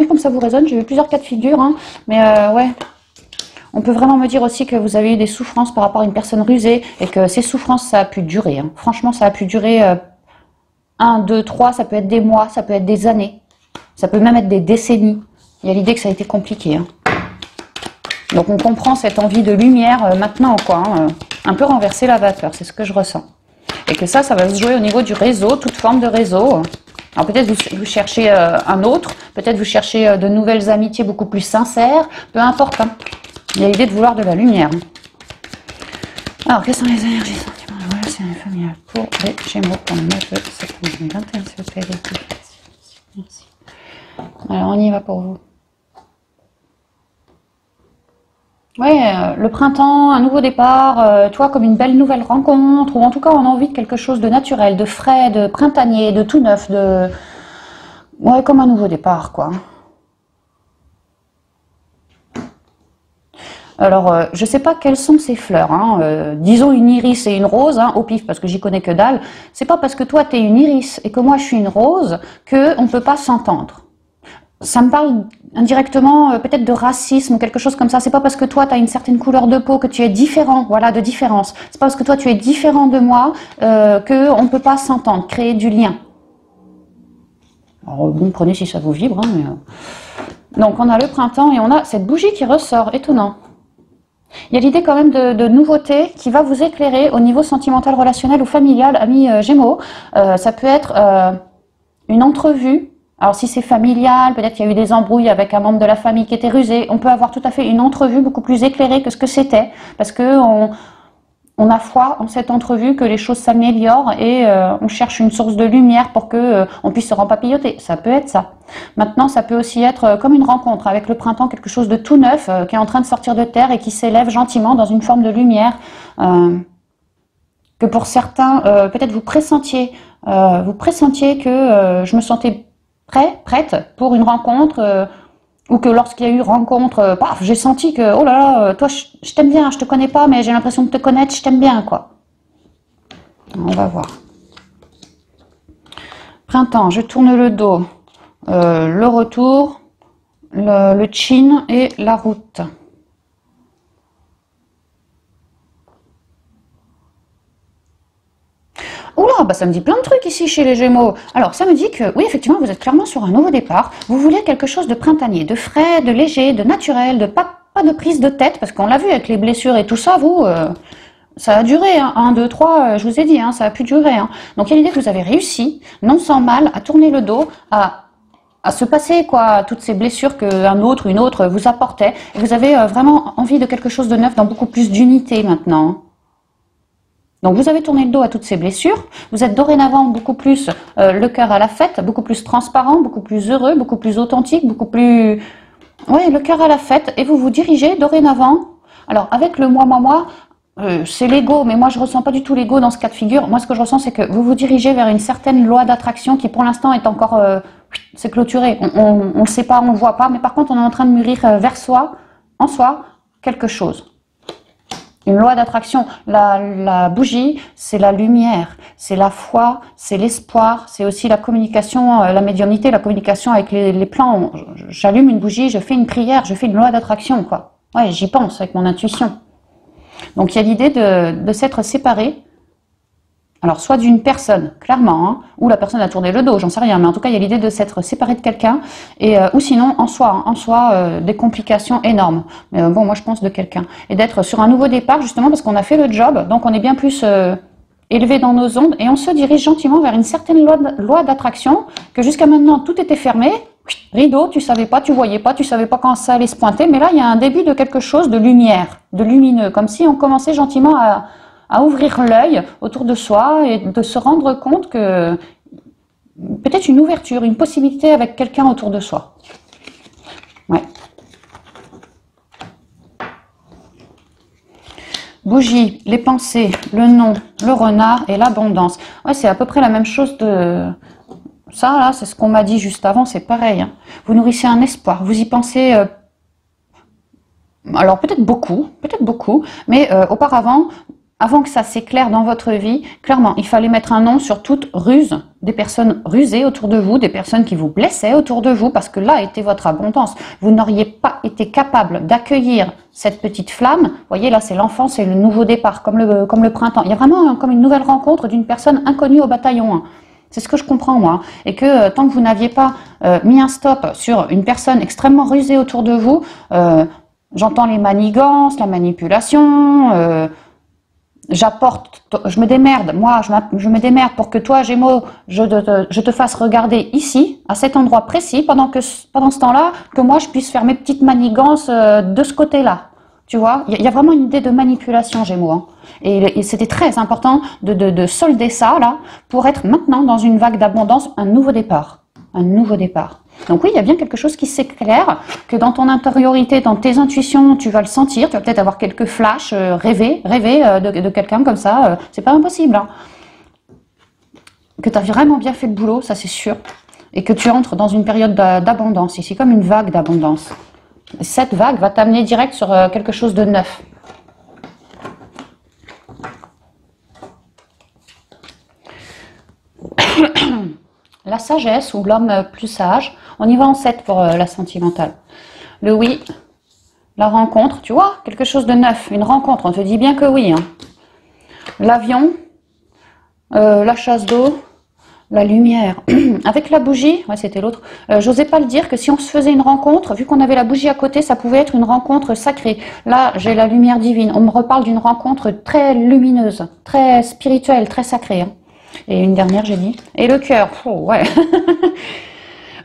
comme ça vous résonne. J'ai eu plusieurs cas de figure, hein. Mais ouais. On peut vraiment me dire aussi que vous avez eu des souffrances par rapport à une personne rusée et que ces souffrances, ça a pu durer. Hein. Franchement, ça a pu durer 1, 2, 3, ça peut être des mois, ça peut être des années. Ça peut même être des décennies. Il y a l'idée que ça a été compliqué. Hein. Donc on comprend cette envie de lumière maintenant, quoi. Hein, un peu renverser la vapeur, c'est ce que je ressens. Et que ça va se jouer au niveau du réseau, toute forme de réseau. Alors peut-être vous cherchez un autre, peut-être vous cherchez de nouvelles amitiés beaucoup plus sincères, peu importe. Hein. Il y a l'idée de vouloir de la lumière. Alors, quelles sont les énergies sentiments de relation familiale pour les Gémeaux pour le mois de septembre 2021, s'il vous plaît. Merci. Alors, on y va pour vous. Ouais, le printemps, un nouveau départ, toi comme une belle nouvelle rencontre, ou en tout cas on a envie de quelque chose de naturel, de frais, de printanier, de tout neuf, ouais, comme un nouveau départ, quoi. Alors, je sais pas quelles sont ces fleurs, hein. Disons une iris et une rose, hein, au pif, parce que j'y connais que dalle. C'est pas parce que toi t'es une iris et que moi je suis une rose que on peut pas s'entendre. Ça me parle indirectement peut-être de racisme ou quelque chose comme ça. C'est pas parce que toi tu as une certaine couleur de peau que tu es différent, voilà, de différence. C'est pas parce que toi tu es différent de moi que on peut pas s'entendre, créer du lien. Alors bon, prenez si ça vous vibre. Hein, mais, donc on a le printemps et on a cette bougie qui ressort, étonnant. Il y a l'idée quand même de nouveauté qui va vous éclairer au niveau sentimental, relationnel ou familial, amis Gémeaux. Ça peut être une entrevue. Alors si c'est familial, peut-être qu'il y a eu des embrouilles avec un membre de la famille qui était rusé. On peut avoir tout à fait une entrevue beaucoup plus éclairée que ce que c'était. Parce que on a foi en cette entrevue que les choses s'améliorent et on cherche une source de lumière pour que on puisse se rempapilloter. Ça peut être ça. Maintenant, ça peut aussi être comme une rencontre avec le printemps, quelque chose de tout neuf qui est en train de sortir de terre et qui s'élève gentiment dans une forme de lumière. Que pour certains, peut-être vous pressentiez que je me sentais prête pour une rencontre Ou que lorsqu'il y a eu rencontre, paf, j'ai senti que, oh là là, toi, je t'aime bien, je te connais pas, mais j'ai l'impression de te connaître, je t'aime bien, quoi. On va voir. Printemps, je tourne le dos, le retour, le chin et la route. Oula, bah ça me dit plein de trucs ici chez les Gémeaux. Alors, ça me dit que, oui, effectivement, vous êtes clairement sur un nouveau départ. Vous voulez quelque chose de printanier, de frais, de léger, de naturel, de pas de prise de tête, parce qu'on l'a vu avec les blessures et tout ça, vous, ça a duré, hein, 1, 2, 3, je vous ai dit, hein, ça a pu durer. Hein. Donc, il y a l'idée que vous avez réussi, non sans mal, à tourner le dos, à se passer, quoi, toutes ces blessures qu'un autre, une autre vous apportait. Et vous avez vraiment envie de quelque chose de neuf, dans beaucoup plus d'unité maintenant. Donc vous avez tourné le dos à toutes ces blessures, vous êtes dorénavant beaucoup plus le cœur à la fête, beaucoup plus transparent, beaucoup plus heureux, beaucoup plus authentique, beaucoup plus... Oui, le cœur à la fête, et vous vous dirigez dorénavant. Alors avec le moi, c'est l'ego, mais moi je ressens pas du tout l'ego dans ce cas de figure. Moi ce que je ressens c'est que vous vous dirigez vers une certaine loi d'attraction qui pour l'instant est encore... c'est clôturé, on le sait pas, on le voit pas, mais par contre on est en train de mûrir vers soi, en soi, quelque chose. Une loi d'attraction, la bougie, c'est la lumière, c'est la foi, c'est l'espoir, c'est aussi la communication, la médiumnité, la communication avec les plans. J'allume une bougie, je fais une prière, je fais une loi d'attraction, quoi. Ouais, j'y pense avec mon intuition. Donc il y a l'idée de s'être séparé. Alors soit d'une personne, clairement, hein, ou la personne a tourné le dos, j'en sais rien, mais en tout cas il y a l'idée de s'être séparé de quelqu'un, ou sinon en soi, des complications énormes. Mais bon, moi je pense de quelqu'un. Et d'être sur un nouveau départ, justement parce qu'on a fait le job, donc on est bien plus élevé dans nos ondes, et on se dirige gentiment vers une certaine loi d'attraction, que jusqu'à maintenant tout était fermé, rideau, tu savais pas, tu voyais pas, tu savais pas quand ça allait se pointer, mais là il y a un début de quelque chose de lumière, de lumineux, comme si on commençait gentiment à ouvrir l'œil autour de soi et de se rendre compte que peut-être une ouverture, une possibilité avec quelqu'un autour de soi. Ouais. Bougie, les pensées, le nom, le renard et l'abondance. Ouais, c'est à peu près la même chose de... Ça, là, c'est ce qu'on m'a dit juste avant, c'est pareil. Hein. Vous nourrissez un espoir, vous y pensez... Alors peut-être beaucoup, mais auparavant... Avant que ça s'éclaire dans votre vie, clairement, il fallait mettre un nom sur toute ruse, des personnes rusées autour de vous, des personnes qui vous blessaient autour de vous, parce que là était votre abondance. Vous n'auriez pas été capable d'accueillir cette petite flamme. Vous voyez, là, c'est l'enfance et le nouveau départ, comme le printemps. Il y a vraiment comme une nouvelle rencontre d'une personne inconnue au bataillon. Hein. C'est ce que je comprends, moi. Et que tant que vous n'aviez pas mis un stop sur une personne extrêmement rusée autour de vous, j'entends les manigances, la manipulation... j'apporte, je me démerde, moi je me démerde pour que toi Gémeaux, je te fasse regarder ici, à cet endroit précis, pendant ce temps-là, que moi je puisse faire mes petites manigances de ce côté-là. Tu vois, il y a vraiment une idée de manipulation Gémeaux. Hein. Et c'était très important de solder ça là, pour être maintenant dans une vague d'abondance, un nouveau départ. Un nouveau départ. Donc oui, il y a bien quelque chose qui s'éclaire, que dans ton intériorité, dans tes intuitions, tu vas le sentir, tu vas peut-être avoir quelques flashs, rêver de quelqu'un comme ça, c'est pas impossible. Hein. Que tu as vraiment bien fait le boulot, ça c'est sûr, et que tu entres dans une période d'abondance, ici comme une vague d'abondance. Cette vague va t'amener direct sur quelque chose de neuf. La sagesse ou l'homme plus sage, on y va en 7 pour la sentimentale. Le oui, la rencontre, tu vois, quelque chose de neuf, une rencontre, on te dit bien que oui. Hein. L'avion, la chasse d'eau, la lumière. Avec la bougie, ouais, c'était l'autre, j'osais pas le dire que si on se faisait une rencontre, vu qu'on avait la bougie à côté, ça pouvait être une rencontre sacrée. Là, j'ai la lumière divine, on me reparle d'une rencontre très lumineuse, très spirituelle, très sacrée. Hein. Et une dernière, j'ai dit. Et le cœur, oh, ouais.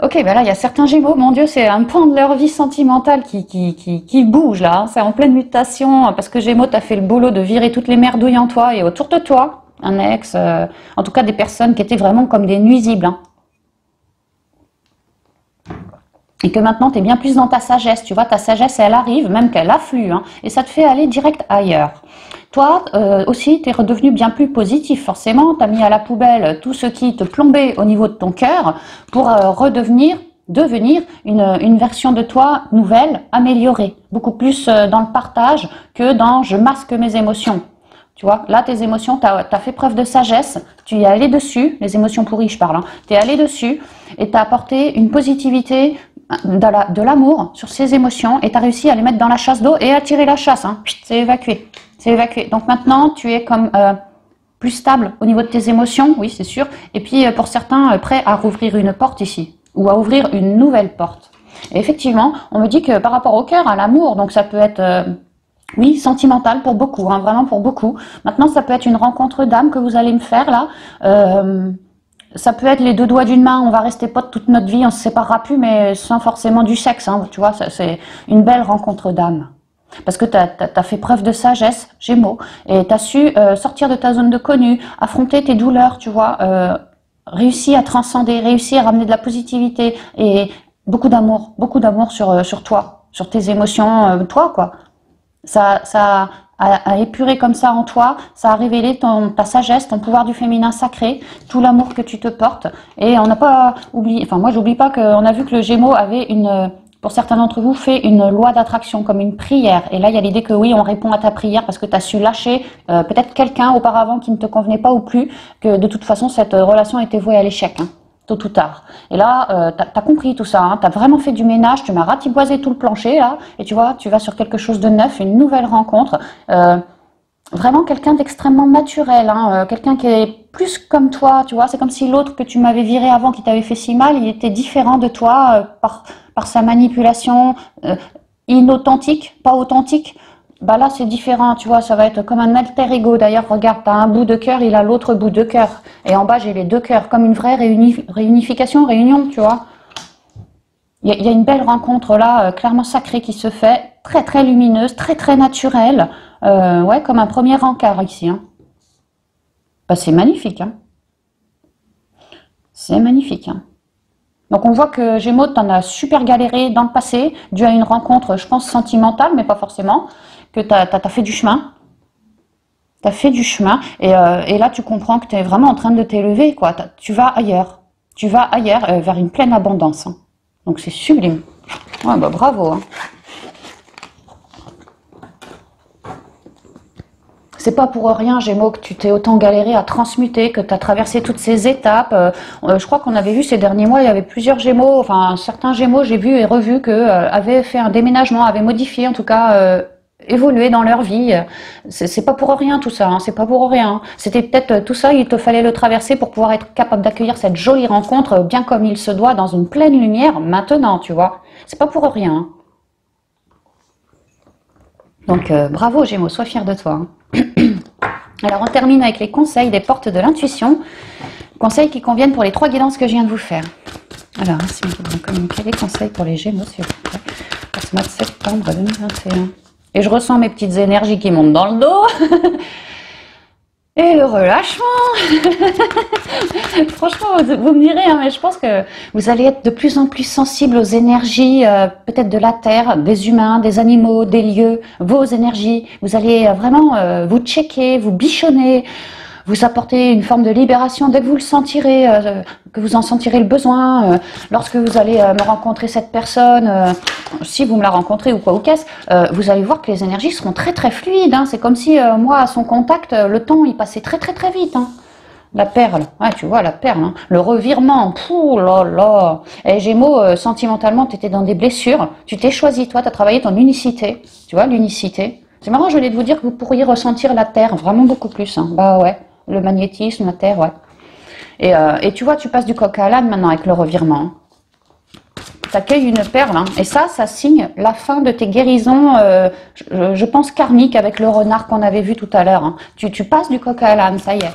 Ok, ben là, il y a certains Gémeaux, mon Dieu, c'est un point de leur vie sentimentale qui bouge, là. Hein. C'est en pleine mutation, parce que Gémeaux, t'as fait le boulot de virer toutes les merdouilles en toi et autour de toi. Un ex, en tout cas des personnes qui étaient vraiment comme des nuisibles. Hein. Et que maintenant, tu es bien plus dans ta sagesse. Tu vois, ta sagesse, elle arrive, même qu'elle afflue. Hein, et ça te fait aller direct ailleurs. Toi aussi, tu es redevenu bien plus positif, forcément. Tu as mis à la poubelle tout ce qui te plombait au niveau de ton cœur pour redevenir devenir une version de toi nouvelle, améliorée, beaucoup plus dans le partage que dans je masque mes émotions. Tu vois, là, tes émotions, tu as fait preuve de sagesse, tu y es allé dessus, les émotions pourries, je parle, hein, tu es allé dessus et tu as apporté une positivité, de l'amour sur ces émotions et tu as réussi à les mettre dans la chasse d'eau et à tirer la chasse. Hein. C'est évacué, c'est évacué. Donc maintenant, tu es comme plus stable au niveau de tes émotions, oui, c'est sûr. Et puis, pour certains, prêt à rouvrir une porte ici ou à ouvrir une nouvelle porte. Et effectivement, on me dit que par rapport au cœur, à l'amour, donc ça peut être... oui, sentimental pour beaucoup, hein, vraiment pour beaucoup. Maintenant, ça peut être une rencontre d'âme que vous allez me faire là. Ça peut être les deux doigts d'une main, on va rester potes toute notre vie, on se séparera plus, mais sans forcément du sexe, hein, tu vois, c'est une belle rencontre d'âme. Parce que tu as fait preuve de sagesse, Gémeaux, et tu as su sortir de ta zone de connu, affronter tes douleurs, tu vois, réussi à transcender, réussi à ramener de la positivité et beaucoup d'amour sur toi, sur tes émotions, toi, quoi. Ça a épuré comme ça en toi, ça a révélé ta sagesse, ton pouvoir du féminin sacré, tout l'amour que tu te portes. Et on n'a pas oublié, enfin moi j'oublie pas qu'on a vu que le Gémeaux avait pour certains d'entre vous, fait une loi d'attraction, comme une prière. Et là, il y a l'idée que oui, on répond à ta prière parce que tu as su lâcher peut-être quelqu'un auparavant qui ne te convenait pas ou plus, que de toute façon, cette relation était vouée à l'échec. Hein. Tôt ou tard. Et là, tu as compris tout ça, hein, tu as vraiment fait du ménage, tu m'as ratiboisé tout le plancher, là, et tu vois, tu vas sur quelque chose de neuf, une nouvelle rencontre. Vraiment quelqu'un d'extrêmement naturel, hein, quelqu'un qui est plus comme toi, tu vois, c'est comme si l'autre que tu m'avais viré avant, qui t'avait fait si mal, il était différent de toi par sa manipulation, inauthentique, pas authentique. Bah là c'est différent, tu vois, ça va être comme un alter ego. D'ailleurs, regarde, t'as un bout de cœur, il a l'autre bout de cœur. Et en bas, j'ai les deux cœurs, comme une vraie réunion, tu vois. Il y a une belle rencontre là, clairement sacrée qui se fait, très très lumineuse, très très naturelle. Ouais, comme un premier encart ici. Hein. Bah, c'est magnifique. Hein. C'est magnifique. Hein. Donc on voit que Gémeaux, t'en as super galéré dans le passé, dû à une rencontre, je pense, sentimentale, mais pas forcément, que t'as fait du chemin. T'as fait du chemin, et là tu comprends que tu es vraiment en train de t'élever, quoi. Tu vas ailleurs. Tu vas ailleurs, vers une pleine abondance. Hein. Donc c'est sublime. Ouais, bah bravo. Hein. C'est pas pour rien, Gémeaux, que tu t'es autant galéré à transmuter, que tu as traversé toutes ces étapes. Je crois qu'on avait vu ces derniers mois, il y avait plusieurs Gémeaux, enfin certains Gémeaux, j'ai vu et revu que avaient fait un déménagement, avaient modifié, en tout cas évolué dans leur vie. C'est pas pour rien tout ça, hein, c'est pas pour rien. C'était peut-être tout ça, il te fallait le traverser pour pouvoir être capable d'accueillir cette jolie rencontre bien comme il se doit, dans une pleine lumière, maintenant, tu vois. C'est pas pour rien. Hein. Donc bravo Gémeaux, sois fier de toi. Hein. Alors on termine avec les conseils des portes de l'intuition, conseils qui conviennent pour les 3 guidances que je viens de vous faire. Alors, si vous pouvez me communiquer les conseils pour les Gémeaux, s'il vous plaît, pour ce mois de septembre 2021. Et je ressens mes petites énergies qui montent dans le dos. Et le relâchement. Franchement, vous me direz, hein, mais je pense que vous allez être de plus en plus sensible aux énergies, peut-être de la terre, des humains, des animaux, des lieux, vos énergies. Vous allez vraiment vous checker, vous bichonner, vous apporter une forme de libération dès que vous le sentirez, que vous en sentirez le besoin. Lorsque vous allez me rencontrer cette personne, si vous me la rencontrez ou quoi ou qu'est-ce, vous allez voir que les énergies seront très très fluides. Hein. C'est comme si moi, à son contact, le temps il passait très très très vite. Hein. La perle, ouais, tu vois la perle, hein. Le revirement, pouh là là. Et Gémeaux, sentimentalement, tu étais dans des blessures. Tu t'es choisi, toi, tu as travaillé ton unicité. Tu vois, l'unicité. C'est marrant, je voulais vous dire que vous pourriez ressentir la terre vraiment beaucoup plus. Hein. Bah ouais. Le magnétisme, la terre, ouais. Et tu vois, tu passes du coq à l'âne maintenant avec le revirement. Tu accueilles une perle, hein, et ça signe la fin de tes guérisons, je pense karmiques, avec le renard qu'on avait vu tout à l'heure. Hein. Tu passes du coq à l'âne, ça y est.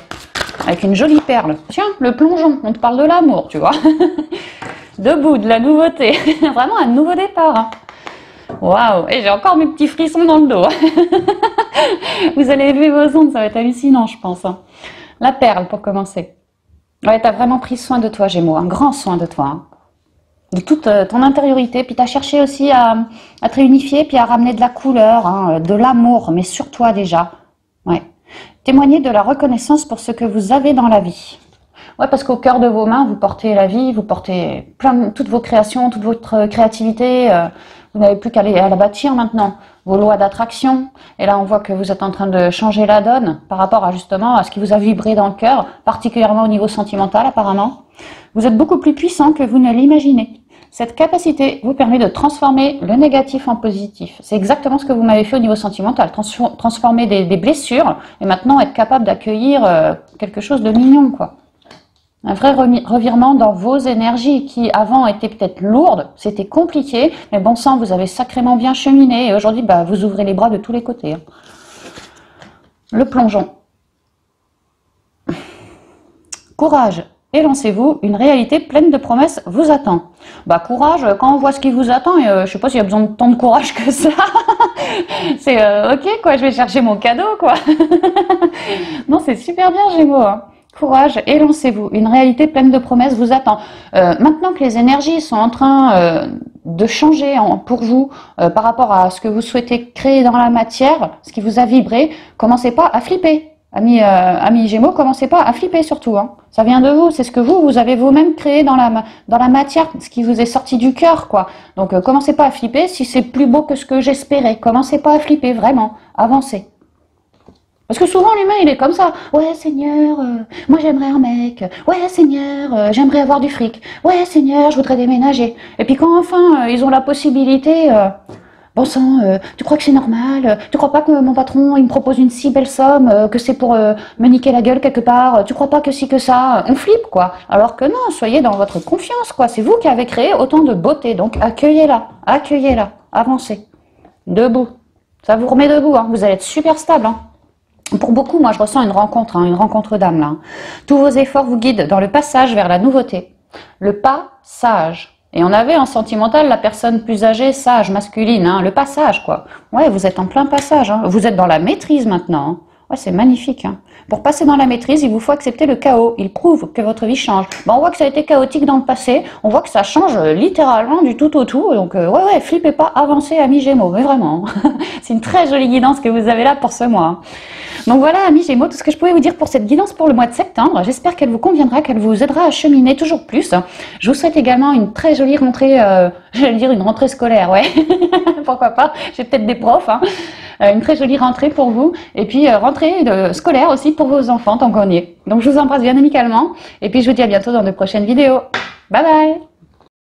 Avec une jolie perle. Tiens, le plongeon, on te parle de l'amour, tu vois. Debout, de la nouveauté. Vraiment un nouveau départ. Hein. Waouh, et j'ai encore mes petits frissons dans le dos. Vous allez élever vos ondes, ça va être hallucinant, je pense. Hein. La perle, pour commencer. Ouais, t'as vraiment pris soin de toi, Gémeaux, un grand soin de toi. Hein. De toute ton intériorité, puis t'as cherché aussi à te réunifier, puis à ramener de la couleur, hein, de l'amour, mais sur toi déjà. Ouais. Témoigner de la reconnaissance pour ce que vous avez dans la vie. Ouais, parce qu'au cœur de vos mains, vous portez la vie, vous portez toutes vos créations, toute votre créativité. Vous n'avez plus qu'à la bâtir maintenant. Vos lois d'attraction. Et là, on voit que vous êtes en train de changer la donne par rapport à justement à ce qui vous a vibré dans le cœur, particulièrement au niveau sentimental apparemment. Vous êtes beaucoup plus puissant que vous ne l'imaginez. Cette capacité vous permet de transformer le négatif en positif. C'est exactement ce que vous m'avez fait au niveau sentimental. Transformer des blessures et maintenant être capable d'accueillir quelque chose de mignon, quoi. Un vrai revirement dans vos énergies qui avant étaient peut-être lourdes, c'était compliqué, mais bon sang, vous avez sacrément bien cheminé et aujourd'hui, bah, vous ouvrez les bras de tous les côtés. Hein. Le plongeon. Courage et lancez-vous, une réalité pleine de promesses vous attend. Bah courage, quand on voit ce qui vous attend, je sais pas s'il y a besoin de tant de courage que ça. C'est ok quoi, je vais chercher mon cadeau quoi. Non, c'est super bien Gémeaux. Hein. Courage et lancez-vous. Une réalité pleine de promesses vous attend. Maintenant que les énergies sont en train de changer pour vous par rapport à ce que vous souhaitez créer dans la matière, ce qui vous a vibré, commencez pas à flipper. Amis Gémeaux, commencez pas à flipper surtout. Hein. Ça vient de vous, c'est ce que vous avez vous-même créé dans la matière, ce qui vous est sorti du cœur, quoi. Donc commencez pas à flipper si c'est plus beau que ce que j'espérais. Commencez pas à flipper, vraiment. Avancez. Parce que souvent l'humain il est comme ça. Ouais Seigneur, moi j'aimerais un mec. Ouais Seigneur, j'aimerais avoir du fric. Ouais Seigneur, je voudrais déménager. Et puis quand enfin ils ont la possibilité, bon sang, tu crois que c'est normal? Tu crois pas que mon patron il me propose une si belle somme, que c'est pour me niquer la gueule quelque part? Tu crois pas que si que ça? On flippe quoi. Alors que non, soyez dans votre confiance quoi. C'est vous qui avez créé autant de beauté. Donc accueillez-la, accueillez-la, avancez. Debout. Ça vous remet debout. Hein. Vous allez être super stable. Hein. Pour beaucoup, moi je ressens une rencontre d'âme là. Tous vos efforts vous guident dans le passage vers la nouveauté. Le passage. Et on avait en sentimental la personne plus âgée, sage, masculine, hein, le passage quoi. Ouais, vous êtes en plein passage, hein. Vous êtes dans la maîtrise maintenant. Hein. Ouais, c'est magnifique. Hein. Pour passer dans la maîtrise, il vous faut accepter le chaos. Il prouve que votre vie change. Bon, on voit que ça a été chaotique dans le passé. On voit que ça change littéralement du tout au tout. Donc, ouais, flippez pas, avancez, amis Gémeaux. Mais vraiment, c'est une très jolie guidance que vous avez là pour ce mois. Donc voilà, amis Gémeaux, tout ce que je pouvais vous dire pour cette guidance pour le mois de septembre. J'espère qu'elle vous conviendra, qu'elle vous aidera à cheminer toujours plus. Je vous souhaite également une très jolie rentrée, j'allais dire une rentrée scolaire, ouais. Pourquoi pas, j'ai peut-être des profs, hein. Une très jolie rentrée pour vous et puis rentrée scolaire aussi pour vos enfants tant qu'on y est. Donc je vous embrasse bien amicalement et puis je vous dis à bientôt dans de prochaines vidéos. Bye bye.